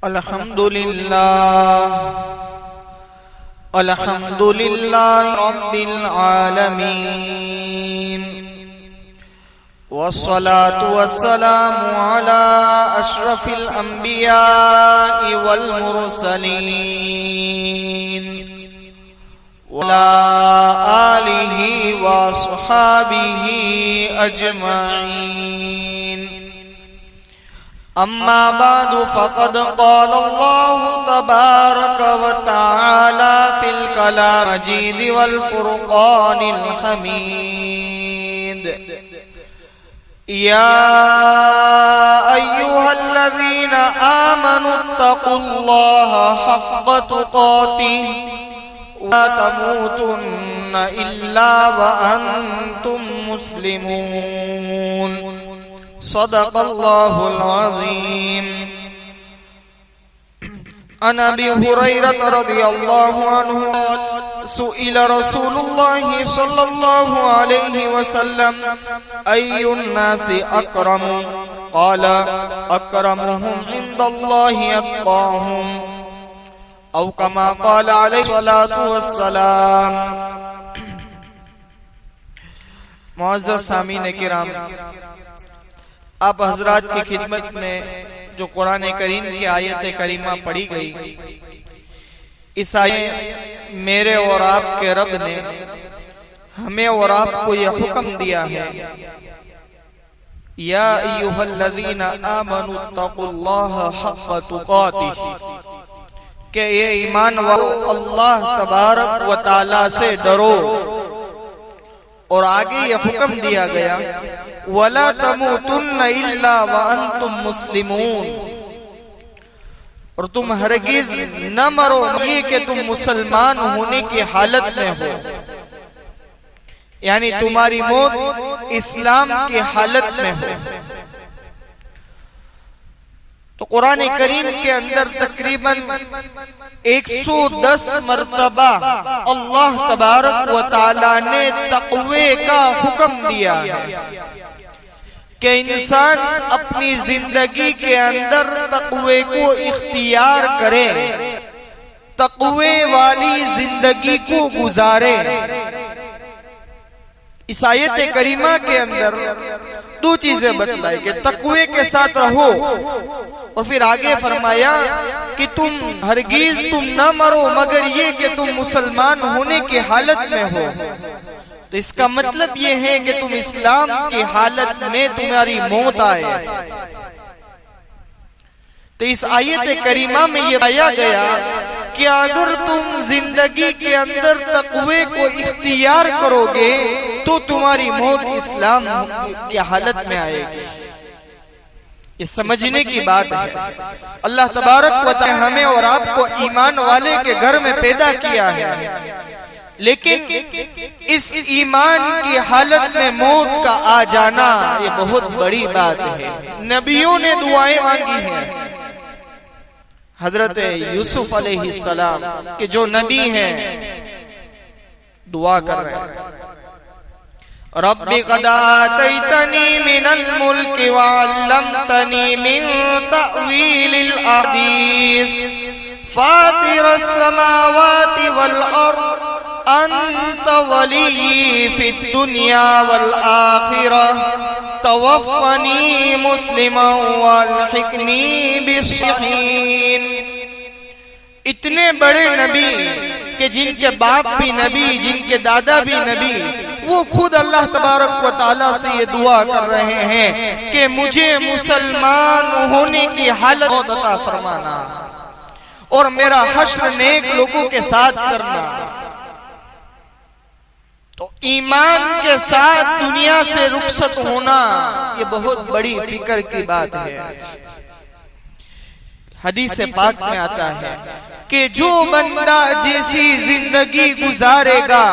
الحمدللہ رب العالمین والصلاة والسلام على اشرف الانبیاء والمرسلین وعلى آلہ وصحابہ اجمعین اما بعد فقد قال الله تبارك وتعالى في الكلام المجيد والفرقان الحميد يا أيها الذين آمنوا اتقوا الله حق تقاته ولا تموتن إلا وأنتم مسلمون صدق الله العظيم عن ابي هريره رضي الله عنه سئل رسول الله صلى الله عليه وسلم اي الناس اكرم قال اكرمهم عند الله اتقاهم او كما قال عليه الصلاه والسلام. معزز سامعین کرام، آپ حضرات کی خدمت میں جو قرآن کریم کی آیت کریمہ پڑھی گئی، اس آیت میرے اور آپ کے رب نے ہمیں اور آپ کو یہ حکم دیا ہے، یا ایھا الذین آمنوا اتقوا اللہ حق تقاتہ، کہ یہ ایمان والو اللہ تبارک و تعالی سے ڈرو. اور آگے یہ حکم دیا گیا وَلَا تَمُوتُنَّ إِلَّا وَأَنْتُمْ مُسْلِمُونَ، اور تم ہرگز نہ مرو یہ کہ تم مسلمان ہونے کی حالت میں ہو، یعنی تمہاری موت اسلام کی حالت میں ہو. تو قرآن کریم کے اندر تقریباً 110 مرتبہ اللہ تبارک و تعالی نے تقوی کا حکم دیا ہے کہ انسان اپنی زندگی کے اندر تقوی کو اختیار کرے، تقوی والی زندگی کو گزارے. اس آیت کریمہ کے اندر دو چیزیں بتلائی کہ تقوی کے ساتھ رہو، اور پھر آگے فرمایا کہ تم ہرگز نہ مرو مگر یہ کہ تم مسلمان ہونے کی حالت میں ہو. تو اس کا مطلب یہ ہے کہ تم اسلام کی حالت میں تمہاری موت آئے. تو اس آیت کریمہ میں یہ بتایا گیا کہ اگر تم زندگی کے اندر تقوی کو اختیار کرو گے تو تمہاری موت اسلام کی حالت میں آئے گی. یہ سمجھنے کی بات ہے. اللہ تبارک و تعالی ہمیں اور آپ کو ایمان والے کے گھر میں پیدا کیا ہے، لیکن اس ایمان کی حالت میں موت کا آ جانا یہ بہت بڑی بات ہے. نبیوں نے دعائیں مانگی ہیں. حضرت یوسف علیہ السلام کہ جو نبی ہیں دعا کر رہے ہیں، رب قد آتیتنی من الملک وعلمتنی من تأویل الاحادیث فاطر السماوات والارض انت ولی فی الدنیا والآخرہ توفنی مسلما والحقنی بالصالحین. اتنے بڑے نبی کہ جن کے باپ بھی نبی، جن کے دادا بھی نبی، وہ خود اللہ تبارک و تعالیٰ سے یہ دعا کر رہے ہیں کہ مجھے مسلمان ہونے کی حالت عطا فرمانا اور میرا حشر نیک لوگوں کے ساتھ کرنا. تو ایمان کے ساتھ دنیا سے رخصت ہونا یہ بہت بڑی فکر کی بات ہے. حدیث پاک میں آتا ہے کہ جو بندہ جیسی زندگی گزارے گا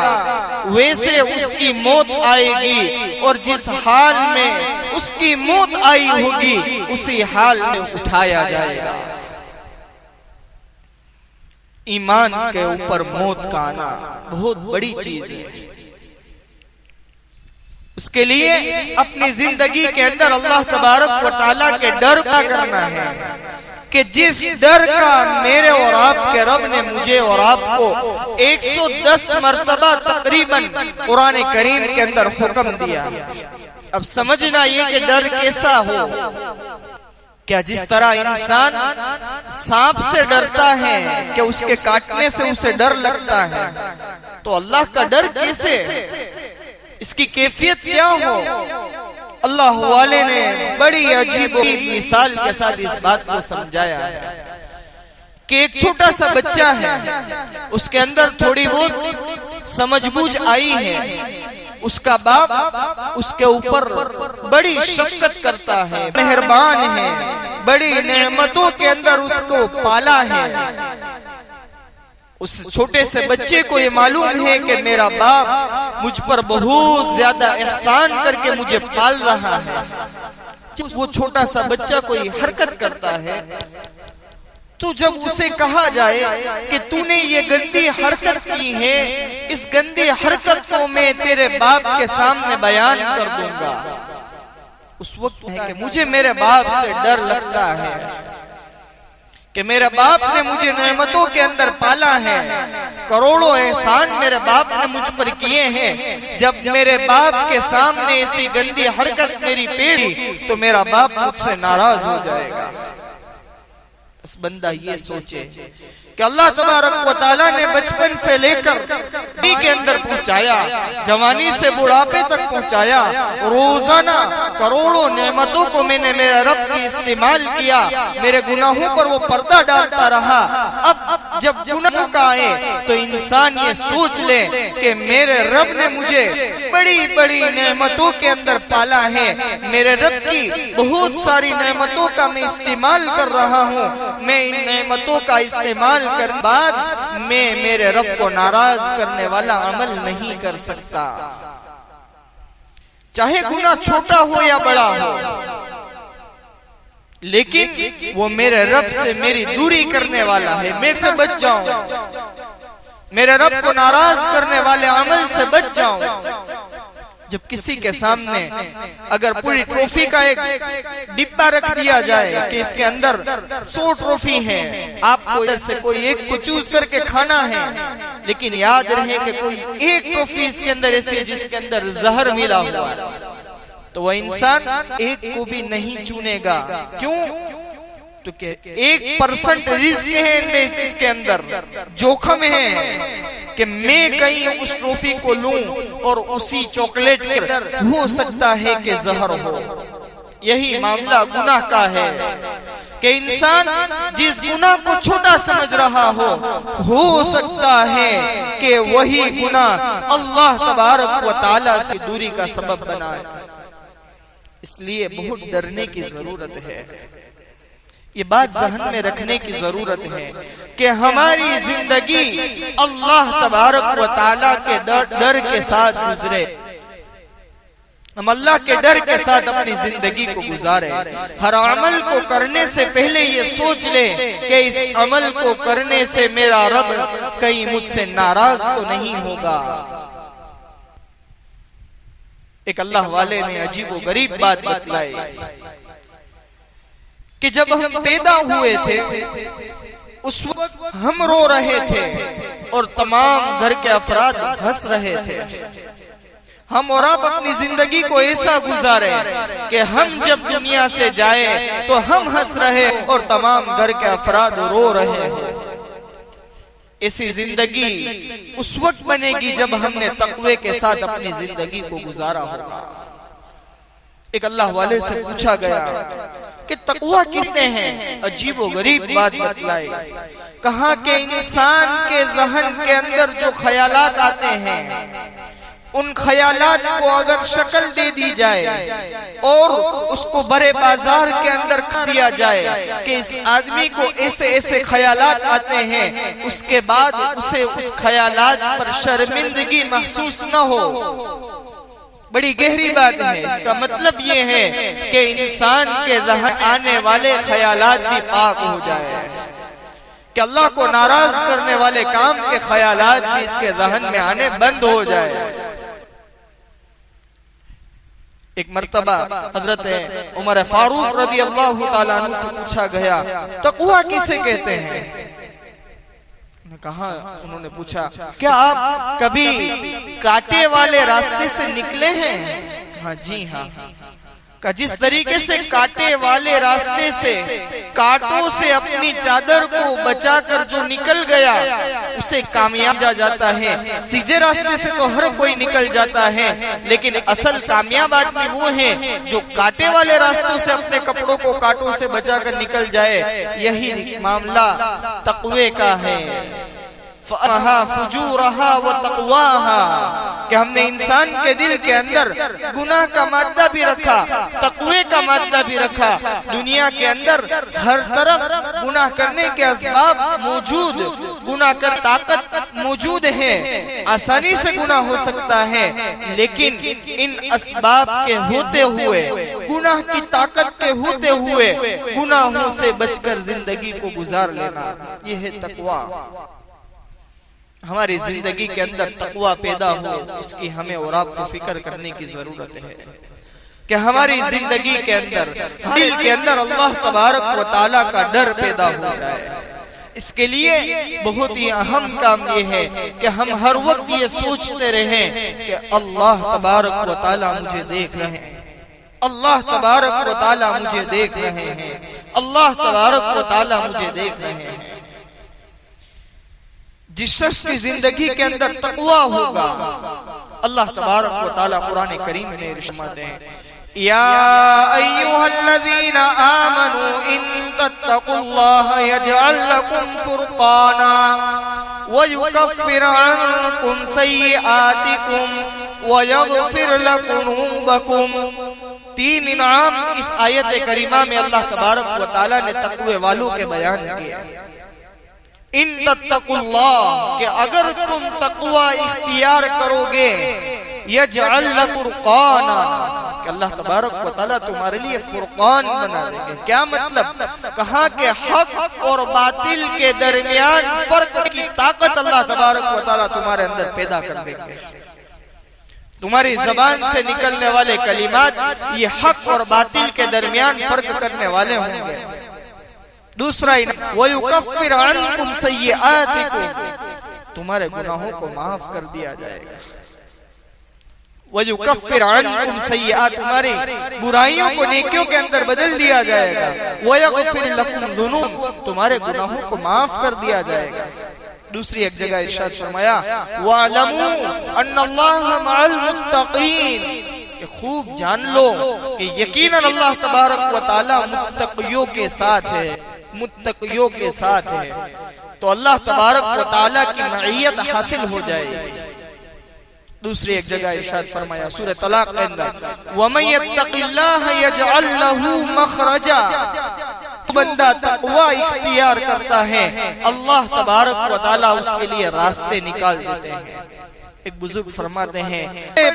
ویسے اس کی موت آئے گی، اور جس حال میں اس کی موت آئی ہوگی اسی حال میں اٹھایا جائے گا. ایمان کے اوپر موت کا آنا بہت بڑی چیز ہے. اس کے لیے اپنی زندگی کے اندر اللہ تبارک و تعالیٰ کے ڈر کا کرنا ہے کہ جس ڈر کا میرے اور آپ کے رب نے مجھے اور آپ کو 110 مرتبہ تقریباً قرآن کریم کے اندر حکم دیا. اب سمجھنا یہ کہ ڈر کیسا ہو. کیا جس طرح انسان سانپ سے ڈرتا ہے کہ اس کے کاٹنے سے اسے ڈر لگتا ہے، تو اللہ کا ڈر کیسے، اس کی کیفیت کیا ہو. اللہ والے نے بڑی عجیب مثال کے ساتھ اس بات کو سمجھایا کہ ایک چھوٹا سا بچہ ہے، اس کے اندر تھوڑی بہت سمجھ بوجھ آئی ہے. اس کا باپ اس کے اوپر بڑی شفقت کرتا ہے، مہربان ہے، بڑی نعمتوں کے اندر اس کو پالا ہے. اس چھوٹے سے بچے کو یہ معلوم ہے کہ میرا باپ مجھ پر بہت زیادہ احسان کر کے مجھے پال رہا ہے. جب وہ چھوٹا سا بچہ کوئی حرکت کرتا ہے تو جب اسے کہا جائے کہ تو نے یہ گندی حرکت کی ہے، اس گندی حرکت کو میں تیرے باپ کے سامنے بیان کر دوں گا، اس وقت ہے کہ مجھے میرے باپ سے ڈر لگتا ہے کہ میرے باپ نے مجھے نعمتوں کے اندر پالا ہے، کروڑوں احسان میرے باپ نے مجھ پر کیے ہیں. جب میرے باپ کے سامنے ایسی گندی حرکت میری پیری تو میرا باپ مجھ سے ناراض ہو جائے گا. اس بندہ یہ سوچے کہ اللہ تبارک و تعالیٰ نے بچپن سے لے کر بی کے اندر پہنچایا، جوانی سے بڑھاپے تک پہنچایا، روزانہ کروڑوں نعمتوں کو میں نے میرے رب کی استعمال کیا، میرے گناہوں پر وہ پردہ ڈالتا رہا. اب جب گناہ کا آئے تو انسان یہ سوچ لے کہ میرے رب نے مجھے بڑی بڑی نعمتوں کے اندر پالا ہے، میرے رب کی بہت ساری نعمتوں کا میں استعمال کر رہا ہوں، میں ان نعمتوں کا استعمال کرنے بعد میں میرے رب کو ناراض کرنے والا عمل نہیں کر سکتا، چاہے گناہ چھوٹا ہو یا بڑا ہو، لیکن وہ میرے رب سے میری دوری کرنے والا ہے. میں سے بچ جاؤں، میرے رب کو ناراض کرنے والے عمل سے بچ جاؤں. جب کسی کے سامنے اگر پوری ٹرافی کا ایک ڈبہ رکھ دیا جائے کہ اس کے اندر 100 ٹرافی ہیں، آپ کو ادھر سے کوئی ایک کو چوز کر کے کھانا ہے، لیکن یاد رہے کہ کوئی ایک ٹرافی اس کے اندر ایسی ہے جس کے اندر زہر ملا ہوا ہے، تو وہ انسان ایک کو بھی نہیں چنے گا. کیوں؟ تو کہ 1% رزق ہے اس کے اندر، جوخم ہے کہ میں کہیں اس ٹرافی کو لوں اور اسی چاکلیٹ کے اندر ہو سکتا ہے کہ زہر ہو. یہی معاملہ گناہ کا ہے کہ انسان جس گناہ کو چھوٹا سمجھ رہا ہو سکتا ہے کہ وہی گناہ اللہ تبارک و تعالی سے دوری کا سبب بنائے. اس لیے بہت ڈرنے کی ضرورت ہے، یہ بات ذہن میں رکھنے کی ضرورت ہے کہ ہماری زندگی اللہ تبارک و تعالیٰ کے ڈر کے ساتھ گزرے. ہم اللہ کے ڈر کے ساتھ اپنی زندگی کو گزارے. ہر عمل کو کرنے سے پہلے یہ سوچ لے کہ اس عمل کو کرنے سے میرا رب کہیں مجھ سے ناراض تو نہیں ہوگا. ایک اللہ والے نے عجیب و غریب بات بتلائی کہ جب ہم پیدا ہوئے تھے اس وقت ہم رو رہے تھے اور تمام گھر کے افراد ہنس رہے تھے. ہم اور آپ اپنی زندگی کو ایسا گزارے کہ ہم جب دنیا سے جائے تو ہم ہنس رہے اور تمام گھر کے افراد رو رہے ہیں. ایسی زندگی اس وقت بنے گی جب ہم نے تقوی کے ساتھ اپنی زندگی کو گزارا ہوگا. ایک اللہ والے سے پوچھا گیا کہ تقوی کتنے ہیں؟ عجیب و غریب بات بتلائی. کہا کہ انسان کے ذہن کے اندر جو خیالات آتے ہیں ان خیالات کو اگر شکل دے دی جائے اور اس کو بڑے بازار کے اندر کھا دیا جائے کہ اس آدمی کو ایسے ایسے خیالات آتے ہیں، اس کے بعد اسے اس خیالات پر شرمندگی محسوس نہ ہو. بڑی گہری بات ہے. اس کا مطلب یہ ہے کہ انسان کے ذہن آنے والے خیالات بھی پاک ہو جائے، کہ اللہ کو ناراض کرنے والے کام کے خیالات بھی اس کے ذہن میں آنے بند ہو جائے. ایک مرتبہ حضرت عمر فاروق رضی اللہ تعالیٰ عنہ سے پوچھا گیا تقوی کسے کہتے ہیں؟ انہوں نے پوچھا کیا آپ کبھی کانٹے والے راستے سے نکلے ہیں؟ ہاں جی ہاں. کہ جس طریقے سے کانٹے والے راستے سے کانٹوں سے اپنی چادر کو بچا کر جو نکل گیا اسے کامیاب جاتا ہے. سیدھے راستے سے تو ہر کوئی نکل جاتا ہے، لیکن اصل کامیاب آدمی وہ ہے جو کانٹے والے راستوں سے اپنے کپڑوں کو کانٹوں سے بچا کر نکل جائے. یہی معاملہ تقوی کا ہے. فجورہا و تقواہا، کہ ہم نے انسان کے دل کے اندر گناہ کا مادہ بھی رکھا، تقوی کا مادہ بھی رکھا. دنیا کے اندر ہر طرف گناہ کرنے کے اسباب موجود، گناہ کر طاقت موجود ہے، آسانی سے گناہ ہو سکتا ہے، لیکن ان اسباب کے ہوتے ہوئے، گناہ کی طاقت کے ہوتے ہوئے گناہوں سے بچ کر زندگی کو گزار لینا، یہ ہے تقوی. ہماری زندگی کے اندر تقوی پیدا ہو، اس کی ہمیں اور آپ کو فکر کرنے کی ضرورت ہے کہ ہماری زندگی کے اندر، دل کے اندر اللہ تبارک و تعالیٰ کا ڈر پیدا ہو جائے. اس کے لیے بہت ہی اہم کام یہ ہے کہ ہم ہر وقت یہ سوچتے رہیں کہ اللہ تبارک و تعالیٰ مجھے دیکھ رہے ہیں، اللہ تبارک و تعالیٰ مجھے دیکھ رہے ہیں، اللہ تبارک و تعالیٰ مجھے دیکھ رہے ہیں. جس شخص کی زندگی کے اندر تقوی ہوگا، اللہ تبارک و تعالیٰ قرآن کریم میں ارشاد ہے یا ایھا الذین آمنوا ان تتقوا اللہ یجعل لکم فرقانا ویکفر عنکم سیئاتکم ویغفر لکم ذنوبکم. 3 انعام اس آیت کریمہ میں اللہ تبارک و تعالیٰ نے تقوی والوں کے بیان کیا. ان تتقوا اللہ، کہ اگر تم تقوی اختیار کرو گے، یجعل لکم فرقانا، کہ اللہ تبارک و تعالیٰ تمہارے لیے فرقان بنا دیں گے. کیا مطلب؟ کہا کہ حق اور باطل کے درمیان فرق کی طاقت اللہ تبارک و تعالیٰ تمہارے اندر پیدا کر دیں گے. تمہاری زبان سے نکلنے والے کلمات یہ حق اور باطل کے درمیان فرق کرنے والے ہوں گے. دوسرا وَيُكَفِّرْ عَنْكُمْ سَيِّئَاتِكُمْ، تمہارے گناہوں کو معاف کر دیا جائے گا. وَيُكَفِّرْ عَنْكُمْ سَيِّئَاتِكُمْ، تمہاری برائیوں کو نیکیوں کے اندر بدل دیا جائے گا. وَيَغْفِرْ لَكُمْ ذُنُوبَكُمْ، تمہارے گناہوں کو معاف کر دیا جائے گا. دوسری ایک جگہ ارشاد فرمایا وَاعْلَمُوا أَنَّ اللَّهَ مَعَ الْمُتَّقِينَ، کہ خوب جان لو کہ یقیناً اللہ تبارک و تعالیٰ متقیوں کے ساتھ ہے، متقیوں کے ساتھ ہے. تو اللہ تبارک و تعالیٰ کی معیت حاصل ہو جائے گی. دوسری ایک جگہ ارشاد فرمایا سورہ طلاق کے اندر وَمَن يَتَّقِ اللَّهَ يَجْعَل لَّهُ مَخْرَجًا، بندہ تقوی اختیار کرتا ہے اللہ تبارک و تعالیٰ اس کے لیے راستے نکال دیتے ہیں. ایک بزرگ فرماتے ہیں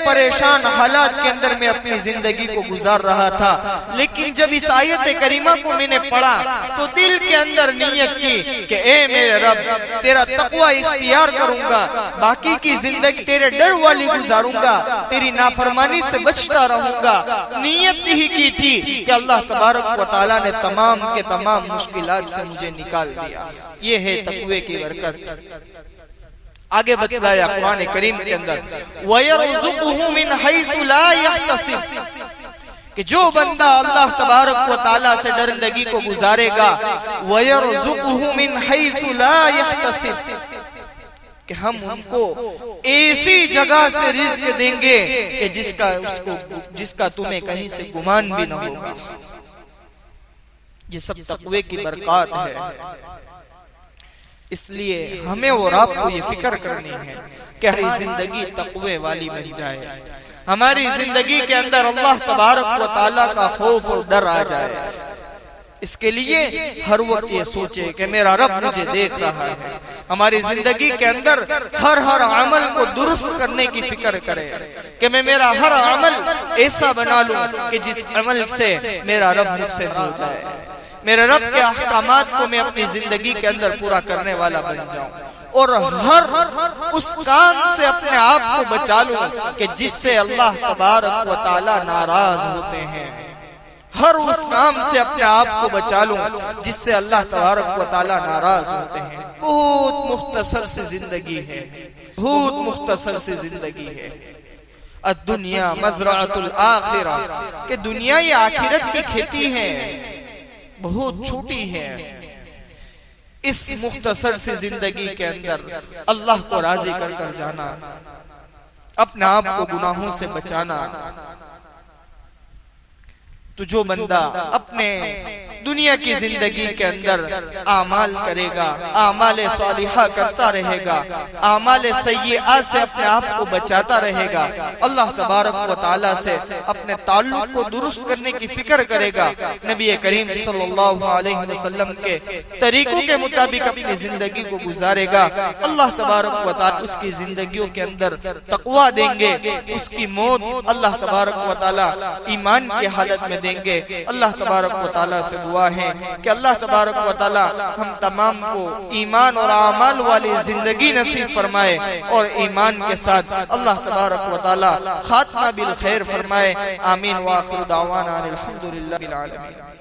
پریشان حالات کے اندر میں اپنی زندگی کو گزار رہا تھا، لیکن جب اس آیت کریمہ کو میں نے پڑھا تو دل کے اندر نیت کی کہ اے میرے رب، تیرا تقوی اختیار کروں گا، باقی کی زندگی تیرے ڈر والی گزاروں گا، تیری نافرمانی سے بچتا رہوں گا. نیت ہی کی تھی کہ اللہ تبارک و تعالیٰ نے تمام کے تمام مشکلات سے مجھے نکال دیا. یہ ہے تقوی کی برکت. آگے بتلایا قرآن کریم کے اندر وَيَرْزُقُهُ مِنْ حَيْثُ لَا يَحْتَسِبُ، کہ جو بندہ اللہ تبارک و تعالیٰ سے ڈرندگی کو گزارے گا وَيَرْزُقُهُ مِنْ حَيْثُ لَا يَحْتَسِبُ، کہ ہم ان کو ایسی جگہ سے رزق دیں گے کہ جس کا تمہیں کہیں سے گمان بھی نہ ہوگا. یہ سب تقوی کی برکات ہے. اس لیے ہمیں اور آپ کو یہ فکر کرنی ہے کہ ہماری زندگی تقوی والی بن جائے، ہماری زندگی کے اندر اللہ تبارک و تعالیٰ کا خوف اور ڈر آ جائے. اس کے لیے ہر وقت یہ سوچے کہ میرا رب مجھے دیکھ رہا ہے. ہماری زندگی کے اندر ہر عمل کو درست کرنے کی فکر کرے کہ میں میرا ہر عمل ایسا بنا لوں کہ جس عمل سے میرا رب مجھ سے ہو جائے. میرے رب کے احکامات کو میں اپنی زندگی کے اندر پورا کرنے والا بن جاؤں، اور ہر اس کام سے اپنے آپ کو بچا لوں کہ جس سے اللہ تبارک و تعالی ناراض ہوتے ہیں، ہر اس کام سے اپنے آپ کو بچا لوں جس سے اللہ تبارک و تعالی ناراض ہوتے ہیں۔ بہت مختصر سی زندگی ہے، بہت مختصر سی زندگی ہے۔ الدنیا مزرعۃ الآخرہ، کہ دنیا یہ آخرت کی کھیتی ہے، بہت چھوٹی ہے۔ اس مختصر سی زندگی کے اندر اللہ کو راضی کر کر جانا، اپنے آپ کو گناہوں سے بچانا۔ تو جو بندہ اپنے دنیا کی زندگی کے اندر اعمال کرے گا، اعمال صالحہ کرتا رہے گا، اعمال سیئات سے اپنے آپ کو بچاتا رہے گا، اللہ تبارک و تعالی سے اپنے تعلق کو درست کرنے کی فکر کرے گا، نبی کریم صلی اللہ علیہ وسلم کے طریقوں کے مطابق اپنی زندگی کو گزارے گا، اللہ تبارک و تعالی اس کی زندگیوں کے اندر تقوی دیں گے، اس کی موت اللہ تبارک و تعالی ایمان کی حالت میں دیں گے۔ اللہ تبارک و تعالی سے دعا ہے کہ اللہ تبارک و تعالی ہم تمام کو ایمان اور اعمال والی زندگی نصیب فرمائے، اور ایمان کے ساتھ اللہ تبارک و تعالی خاتمہ بالخیر فرمائے۔ آمین۔ وآخر دعوانا الحمدللہ رب العالمین۔